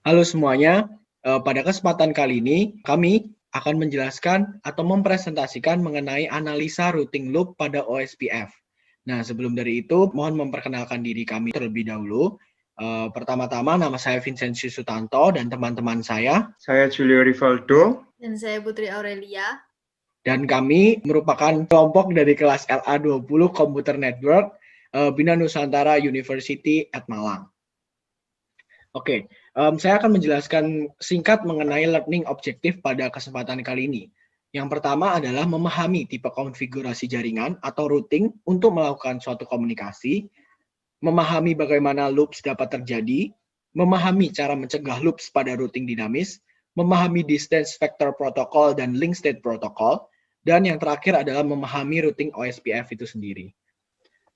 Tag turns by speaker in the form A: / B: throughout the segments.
A: Halo semuanya, pada kesempatan kali ini kami akan menjelaskan atau mempresentasikan mengenai analisa routing loop pada OSPF. Nah, sebelum dari itu, mohon memperkenalkan diri kami terlebih dahulu. Pertama-tama, nama saya Vincentius Sutanto dan teman-teman
B: Saya Julio Rivaldo.
C: Dan saya Putri Aurelia.
A: Dan kami merupakan kelompok dari kelas LA20 Computer Network, Bina Nusantara University at Malang. Oke, saya akan menjelaskan singkat mengenai learning objektif pada kesempatan kali ini. Yang pertama adalah memahami tipe konfigurasi jaringan atau routing untuk melakukan suatu komunikasi, memahami bagaimana loops dapat terjadi, memahami cara mencegah loops pada routing dinamis, memahami distance vector protocol dan link state protocol, dan yang terakhir adalah memahami routing OSPF itu sendiri.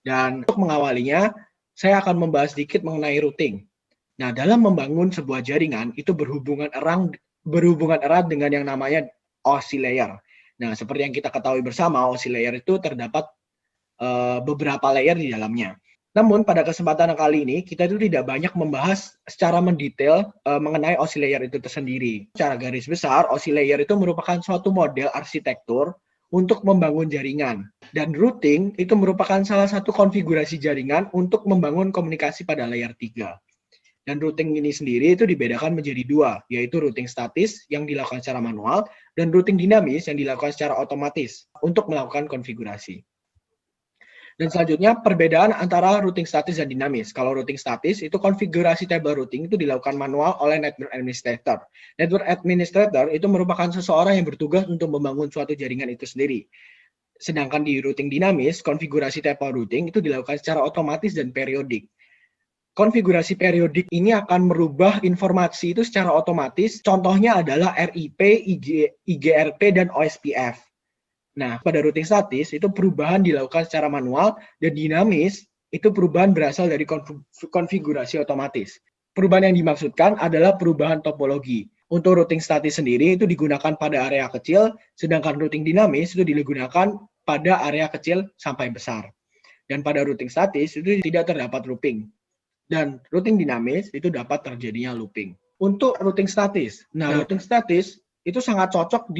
A: Dan untuk mengawalinya, saya akan membahas sedikit mengenai routing. Nah, dalam membangun sebuah jaringan itu berhubungan erat dengan yang namanya OSI layer. Nah, seperti yang kita ketahui bersama, OSI layer itu terdapat beberapa layer di dalamnya. Namun pada kesempatan kali ini kita itu tidak banyak membahas secara mendetail mengenai OSI layer itu tersendiri. Secara garis besar, OSI layer itu merupakan suatu model arsitektur untuk membangun jaringan. Dan routing itu merupakan salah satu konfigurasi jaringan untuk membangun komunikasi pada layer 3. Dan routing ini sendiri itu dibedakan menjadi dua, yaitu routing statis yang dilakukan secara manual dan routing dinamis yang dilakukan secara otomatis untuk melakukan konfigurasi. Dan selanjutnya perbedaan antara routing statis dan dinamis. Kalau routing statis itu konfigurasi table routing itu dilakukan manual oleh network administrator. Network administrator itu merupakan seseorang yang bertugas untuk membangun suatu jaringan itu sendiri. Sedangkan di routing dinamis, konfigurasi table routing itu dilakukan secara otomatis dan periodik. Konfigurasi periodik ini akan merubah informasi itu secara otomatis. Contohnya adalah RIP, IGRP, dan OSPF. Nah, pada routing statis itu perubahan dilakukan secara manual dan dinamis itu perubahan berasal dari konfigurasi otomatis. Perubahan yang dimaksudkan adalah perubahan topologi. Untuk routing statis sendiri itu digunakan pada area kecil, sedangkan routing dinamis itu digunakan pada area kecil sampai besar. Dan pada routing statis itu tidak terdapat looping. Dan routing dinamis itu dapat terjadinya looping. Untuk routing statis, routing statis itu sangat cocok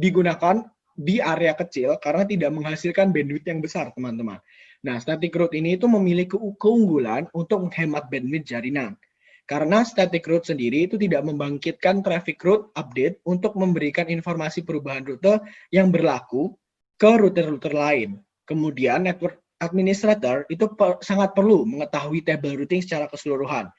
A: digunakan di area kecil karena tidak menghasilkan bandwidth yang besar, teman-teman. Nah, static route ini itu memiliki keunggulan untuk menghemat bandwidth jaringan. Karena static route sendiri itu tidak membangkitkan traffic route update untuk memberikan informasi perubahan rute yang berlaku ke router-router lain. Kemudian network administrator itu sangat perlu mengetahui table routing secara keseluruhan.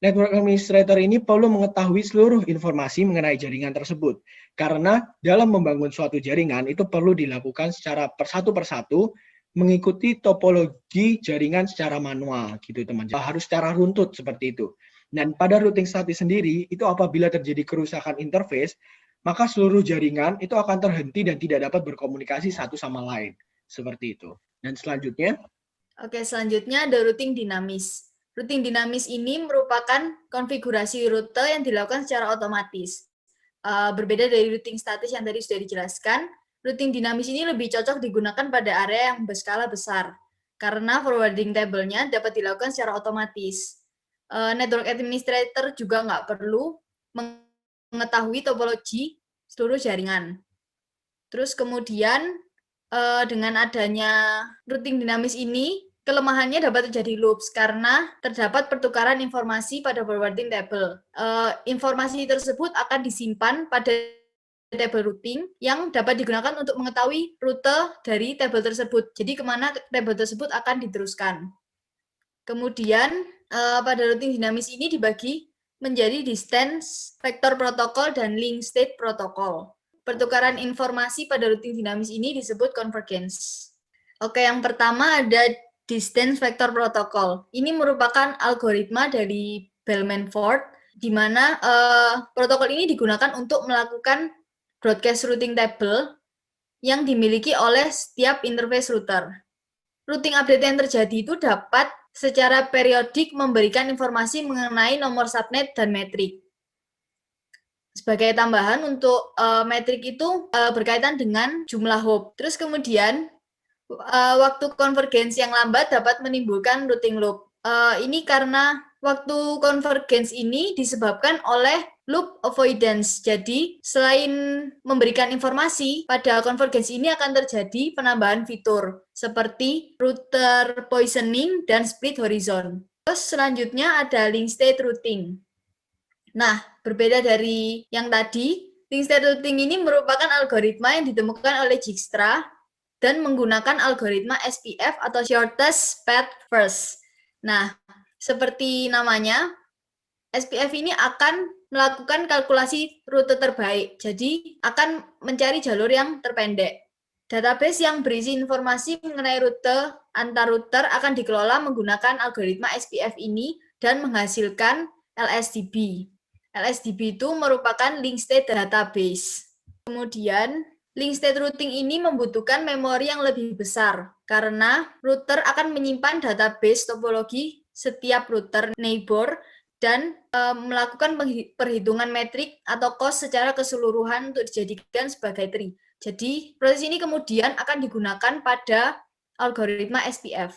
A: Network administrator ini perlu mengetahui seluruh informasi mengenai jaringan tersebut. Karena dalam membangun suatu jaringan itu perlu dilakukan secara persatu mengikuti topologi jaringan secara manual gitu, teman. Harus secara runtut seperti itu. Dan pada routing statis sendiri itu apabila terjadi kerusakan interface, maka seluruh jaringan itu akan terhenti dan tidak dapat berkomunikasi satu sama lain. Seperti itu. Dan selanjutnya?
C: Oke, selanjutnya ada routing dinamis. Routing dinamis ini merupakan konfigurasi rute yang dilakukan secara otomatis. Berbeda dari routing statis yang tadi sudah dijelaskan, routing dinamis ini lebih cocok digunakan pada area yang berskala besar, karena forwarding table-nya dapat dilakukan secara otomatis. Network administrator juga nggak perlu mengetahui topologi seluruh jaringan. Terus kemudian dengan adanya routing dinamis ini, kelemahannya dapat terjadi loops karena terdapat pertukaran informasi pada forwarding table. Informasi tersebut akan disimpan pada table routing yang dapat digunakan untuk mengetahui rute dari table tersebut. Jadi kemana table tersebut akan diteruskan. Kemudian pada routing dinamis ini dibagi menjadi distance vector protocol dan link state protocol. Pertukaran informasi pada routing dinamis ini disebut convergence. Oke, yang pertama ada distance vector protocol. Ini merupakan algoritma dari Bellman-Ford, di mana protokol ini digunakan untuk melakukan broadcast routing table yang dimiliki oleh setiap interface router. Routing update yang terjadi itu dapat secara periodik memberikan informasi mengenai nomor subnet dan metrik. Sebagai tambahan untuk metrik itu berkaitan dengan jumlah hop. Terus kemudian waktu konvergensi yang lambat dapat menimbulkan routing loop. Ini karena waktu convergence ini disebabkan oleh loop avoidance. Jadi, selain memberikan informasi, pada convergence ini akan terjadi penambahan fitur seperti router poisoning dan split horizon. Terus selanjutnya ada link state routing. Nah, berbeda dari yang tadi, link state routing ini merupakan algoritma yang ditemukan oleh Dijkstra dan menggunakan algoritma SPF atau shortest path first. Nah, seperti namanya, SPF ini akan melakukan kalkulasi rute terbaik, jadi akan mencari jalur yang terpendek. Database yang berisi informasi mengenai rute antar router akan dikelola menggunakan algoritma SPF ini dan menghasilkan LSDB. LSDB itu merupakan link state database. Kemudian, link state routing ini membutuhkan memori yang lebih besar karena router akan menyimpan database topologi setiap router neighbor dan melakukan perhitungan metrik atau cost secara keseluruhan untuk dijadikan sebagai tree. Jadi, proses ini kemudian akan digunakan pada algoritma SPF.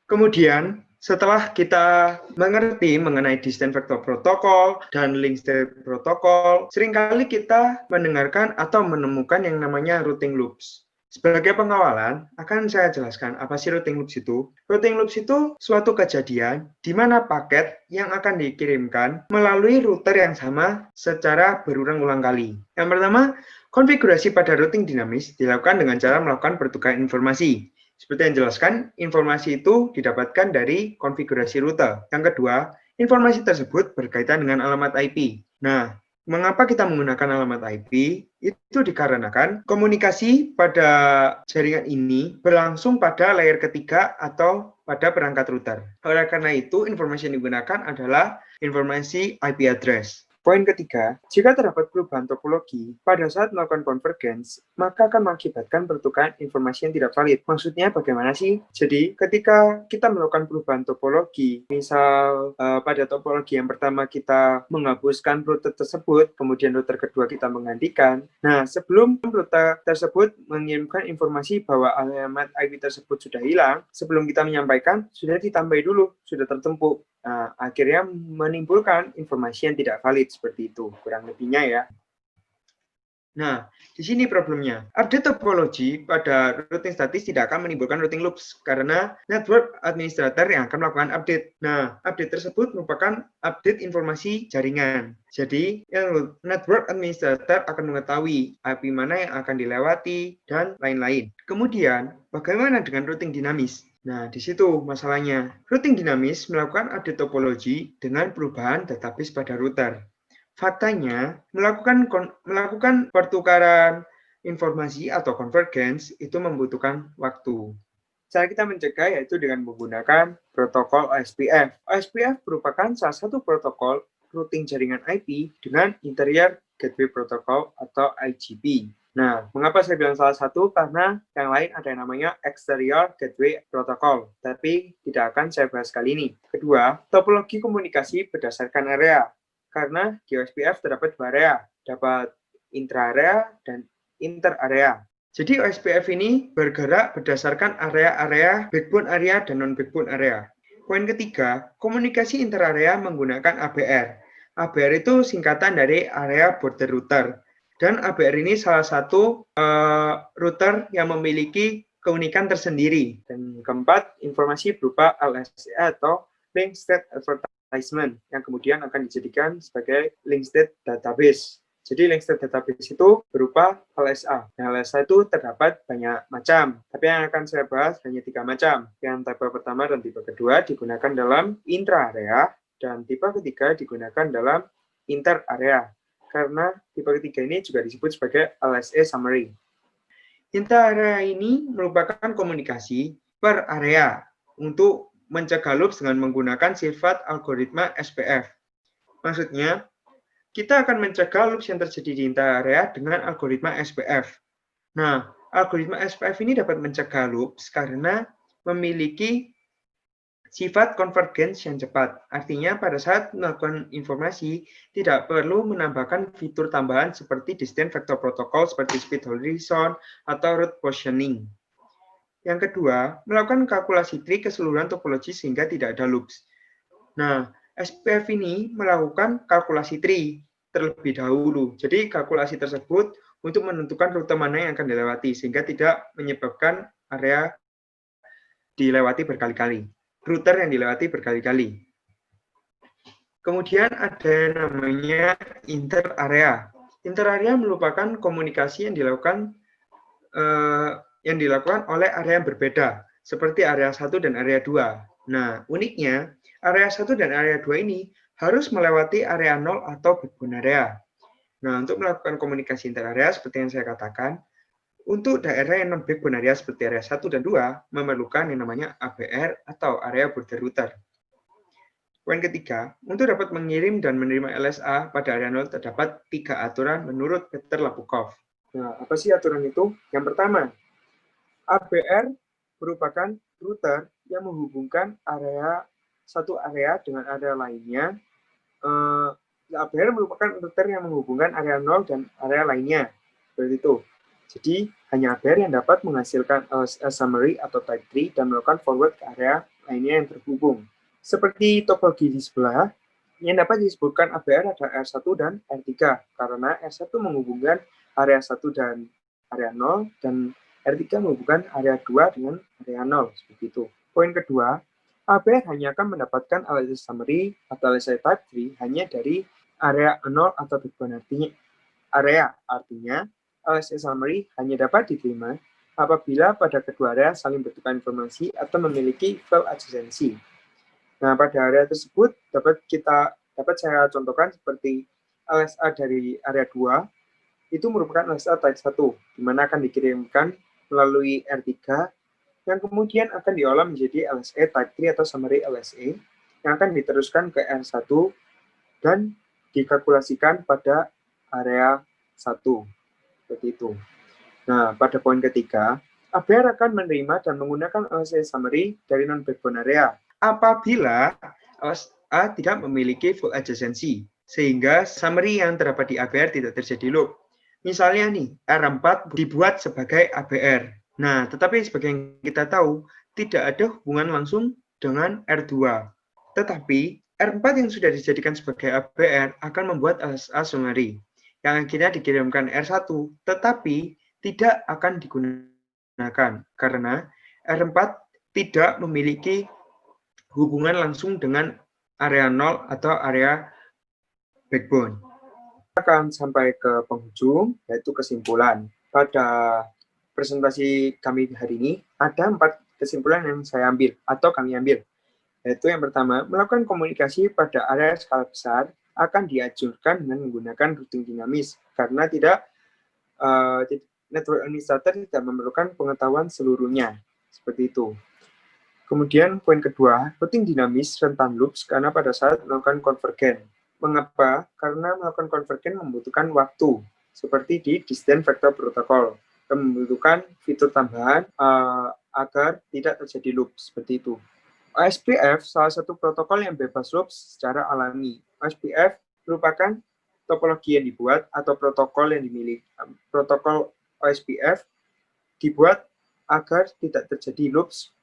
B: Kemudian, setelah kita mengerti mengenai Distant Vector Protocol dan Link State Protocol, seringkali kita mendengarkan atau menemukan yang namanya routing loops. Sebagai pengawalan, akan saya jelaskan apa sih routing loops itu. Routing loops itu suatu kejadian di mana paket yang akan dikirimkan melalui router yang sama secara berulang-ulang kali. Yang pertama, konfigurasi pada routing dinamis dilakukan dengan cara melakukan pertukaran informasi. Seperti yang dijelaskan, informasi itu didapatkan dari konfigurasi rute. Yang kedua, informasi tersebut berkaitan dengan alamat IP. Nah, mengapa kita menggunakan alamat IP? Itu dikarenakan komunikasi pada jaringan ini berlangsung pada layer ketiga atau pada perangkat router. Oleh karena itu, informasi yang digunakan adalah informasi IP address. Poin ketiga, jika terdapat perubahan topologi pada saat melakukan convergence, maka akan mengakibatkan pertukaran informasi yang tidak valid. Maksudnya bagaimana sih? Jadi, ketika kita melakukan perubahan topologi, misal pada topologi yang pertama kita menghapuskan router tersebut, kemudian router kedua kita menggantikan. Nah, sebelum router tersebut mengirimkan informasi bahwa alamat IP tersebut sudah hilang, sebelum kita menyampaikan, sudah ditambahi dulu, sudah tertempuk. Nah, akhirnya menimbulkan informasi yang tidak valid seperti itu, kurang lebihnya ya. Nah, di sini problemnya. Update topologi pada routing statis tidak akan menimbulkan routing loops karena network administrator yang akan melakukan update. Nah, update tersebut merupakan update informasi jaringan. Jadi, network administrator akan mengetahui IP mana yang akan dilewati dan lain-lain. Kemudian, bagaimana dengan routing dinamis? Nah, di situ masalahnya. Routing dinamis melakukan update topologi dengan perubahan database pada router. Faktanya, melakukan pertukaran informasi atau convergence itu membutuhkan waktu. Cara kita mencegah yaitu dengan menggunakan protokol OSPF. OSPF merupakan salah satu protokol routing jaringan IP dengan Interior Gateway Protocol atau IGP. Nah, mengapa saya bilang salah satu? Karena yang lain ada yang namanya Exterior Gateway Protocol, tapi tidak akan saya bahas kali ini. Kedua, topologi komunikasi berdasarkan area. Karena di OSPF terdapat dua area, dapat intra-area dan inter-area. Jadi OSPF ini bergerak berdasarkan area-area, backbone area, dan non-backbone area. Poin ketiga, komunikasi inter-area menggunakan ABR. ABR itu singkatan dari Area Border Router. Dan ABR ini salah satu router yang memiliki keunikan tersendiri. Dan keempat, informasi berupa LSA atau Link State Advertisement yang kemudian akan dijadikan sebagai Link State Database. Jadi Link State Database itu berupa LSA. Nah, LSA itu terdapat banyak macam, tapi yang akan saya bahas hanya 3 macam. Yang tipe pertama dan tipe kedua digunakan dalam intra-area, dan tipe ketiga digunakan dalam inter-area. Karena tipe ketiga ini juga disebut sebagai LSA summary. Inter-area ini merupakan komunikasi per area untuk mencegah loops dengan menggunakan sifat algoritma SPF. Maksudnya, kita akan mencegah loops yang terjadi di inter-area dengan algoritma SPF. Nah, algoritma SPF ini dapat mencegah loops karena memiliki sifat convergence yang cepat. Artinya pada saat melakukan informasi, tidak perlu menambahkan fitur tambahan seperti Distant Vector Protocol seperti Split Horizon atau Route Positioning. Yang kedua, melakukan kalkulasi tree keseluruhan topologi sehingga tidak ada loops. Nah, SPF ini melakukan kalkulasi tree terlebih dahulu. Jadi kalkulasi tersebut untuk menentukan rute mana yang akan dilewati sehingga tidak menyebabkan area dilewati berkali-kali, router yang dilewati berkali-kali. Kemudian ada yang namanya inter-area. Inter-area merupakan komunikasi yang dilakukan oleh area yang berbeda, seperti area 1 dan area 2. Nah, uniknya, area 1 dan area 2 ini harus melewati area 0 atau backbone area. Nah, untuk melakukan komunikasi inter-area, seperti yang saya katakan, untuk daerah yang non-backbone area seperti area 1 dan 2, memerlukan yang namanya ABR atau area border router. Poin ketiga, untuk dapat mengirim dan menerima LSA pada area 0 terdapat 3 aturan menurut Peter Lapukov. Nah, apa sih aturan itu? Yang pertama, ABR merupakan router yang menghubungkan satu area dengan area lainnya. ABR merupakan router yang menghubungkan area 0 dan area lainnya. Seperti itu. Jadi, hanya ABR yang dapat menghasilkan summary atau type tree dan melakukan forward ke area lainnya yang terhubung. Seperti topologi di sebelah, yang dapat disebutkan ABR adalah R1 dan R3, karena R1 menghubungkan area 1 dan area 0, dan R3 menghubungkan area 2 dengan area 0, seperti itu. Poin kedua, ABR hanya akan mendapatkan LSA summary atau LSA type tree hanya dari area 0 atau backbone area. Artinya, LSA summary hanya dapat diterima apabila pada kedua area saling bertukar informasi atau memiliki file adjacency. Nah, pada area tersebut dapat saya contohkan seperti LSA dari area 2, itu merupakan LSA type 1, di mana akan dikirimkan melalui R3, yang kemudian akan diolah menjadi LSA type 3 atau summary LSA, yang akan diteruskan ke R1 dan dikalkulasikan pada area 1. Seperti itu. Nah, pada poin ketiga, ABR akan menerima dan menggunakan LSA summary dari non-backbone area apabila LSA tidak memiliki full adjacency, sehingga summary yang terdapat di ABR tidak terjadi loop. Misalnya nih, R4 dibuat sebagai ABR. Nah, tetapi sebagai yang kita tahu, tidak ada hubungan langsung dengan R2. Tetapi, R4 yang sudah dijadikan sebagai ABR akan membuat LSA summary, yang akhirnya dikirimkan R1, tetapi tidak akan digunakan, karena R4 tidak memiliki hubungan langsung dengan area 0 atau area backbone. Kita akan sampai ke penghujung, yaitu kesimpulan. Pada presentasi kami hari ini, ada 4 kesimpulan yang saya ambil, atau kami ambil. Yaitu yang pertama, melakukan komunikasi pada area skala besar akan dianjurkan dengan menggunakan routing dinamis, karena network administrator tidak memerlukan pengetahuan seluruhnya. Seperti itu. Kemudian poin kedua, routing dinamis rentan loops karena pada saat melakukan konvergen. Mengapa? Karena melakukan konvergen membutuhkan waktu, seperti di distant vector protocol, dan membutuhkan fitur tambahan agar tidak terjadi loop, seperti itu. OSPF salah satu protokol yang bebas loop secara alami. OSPF merupakan topologi yang dibuat atau protokol yang dimiliki. Protokol OSPF dibuat agar tidak terjadi loops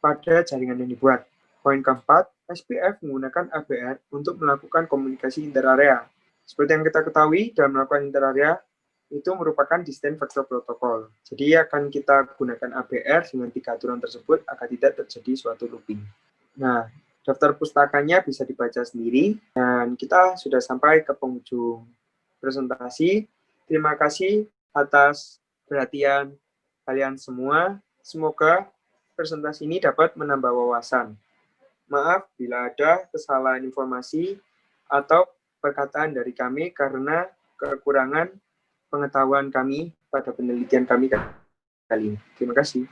B: pada jaringan yang dibuat. Poin keempat, SPF menggunakan ABR untuk melakukan komunikasi interarea. Seperti yang kita ketahui, dalam melakukan interarea, itu merupakan distant vector protocol. Jadi akan kita gunakan ABR dengan 3 aturan tersebut agar tidak terjadi suatu looping. Nah, daftar pustakanya bisa dibaca sendiri, dan kita sudah sampai ke penghujung presentasi. Terima kasih atas perhatian kalian semua. Semoga presentasi ini dapat menambah wawasan. Maaf bila ada kesalahan informasi atau perkataan dari kami karena kekurangan pengetahuan kami pada penelitian kami kali ini. Terima kasih.